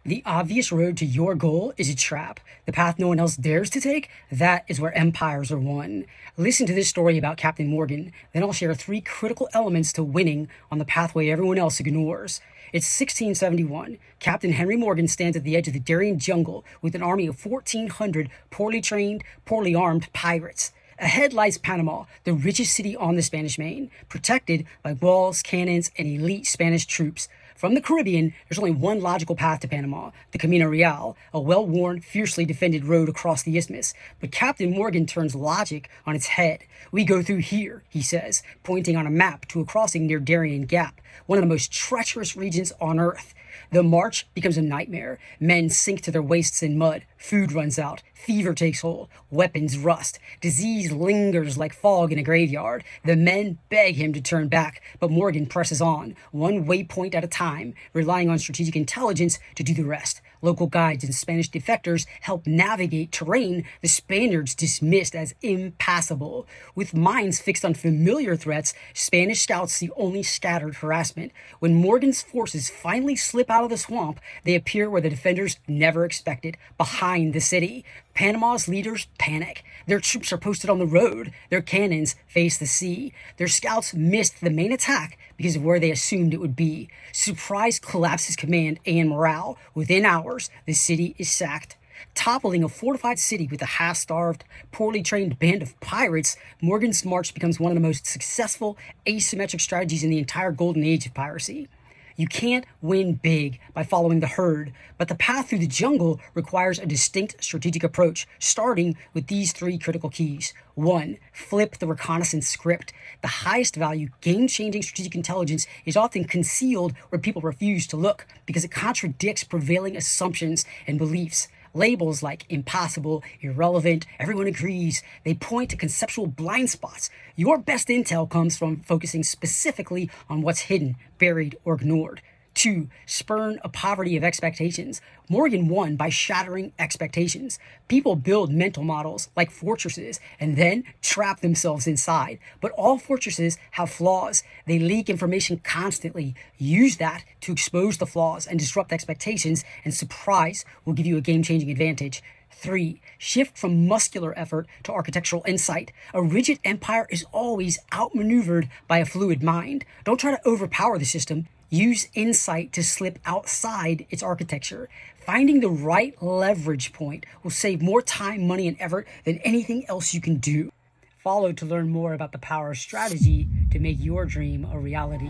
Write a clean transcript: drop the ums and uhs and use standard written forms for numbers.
The obvious road to your goal is a trap. The path no one else dares to take, that is where empires are won. Listen to this story about Captain Morgan, then I'll share 3 critical elements to winning on the pathway everyone else ignores. It's 1671. Captain Henry Morgan stands at the edge of the Darien jungle with an army of 1,400 poorly trained, poorly armed pirates. Ahead lies Panama, the richest city on the Spanish Main, protected by walls, cannons, and elite Spanish troops. From the Caribbean, there's only one logical path to Panama, the Camino Real, a well-worn, fiercely defended road across the isthmus. But Captain Morgan turns logic on its head. "We go through here," he says, pointing on a map to a crossing near Darien Gap, one of the most treacherous regions on Earth. The march becomes a nightmare. Men sink to their waists in mud. Food runs out. Fever takes hold. Weapons rust. Disease lingers like fog in a graveyard. The men beg him to turn back, but Morgan presses on, one waypoint at a time, relying on strategic intelligence to do the rest. Local guides and Spanish defectors help navigate terrain the Spaniards dismissed as impassable. With minds fixed on familiar threats, Spanish scouts see only scattered harassment. When Morgan's forces finally slip out of the swamp, they appear where the defenders never expected, behind the city. Panama's leaders panic. Their troops are posted on the road. Their cannons face the sea. Their scouts missed the main attack because of where they assumed it would be. Surprise collapses command and morale. Within hours, the city is sacked. Toppling a fortified city with a half-starved, poorly trained band of pirates, Morgan's march becomes one of the most successful asymmetric strategies in the entire golden age of piracy. You can't win big by following the herd, but the path through the jungle requires a distinct strategic approach, starting with these 3 critical keys. 1. Flip the reconnaissance script. The highest value, game-changing strategic intelligence is often concealed where people refuse to look because it contradicts prevailing assumptions and beliefs. Labels like impossible, irrelevant, everyone agrees, they point to conceptual blind spots. Your best intel comes from focusing specifically on what's hidden, buried, or ignored. 2. Spurn a poverty of expectations. Morgan won by shattering expectations. People build mental models like fortresses and then trap themselves inside. But all fortresses have flaws. They leak information constantly. Use that to expose the flaws and disrupt expectations, and surprise will give you a game-changing advantage. 3. Shift from muscular effort to architectural insight. A rigid empire is always outmaneuvered by a fluid mind. Don't try to overpower the system. Use insight to slip outside its architecture. Finding the right leverage point will save more time, money, and effort than anything else you can do. Follow to learn more about the power of strategy to make your dream a reality.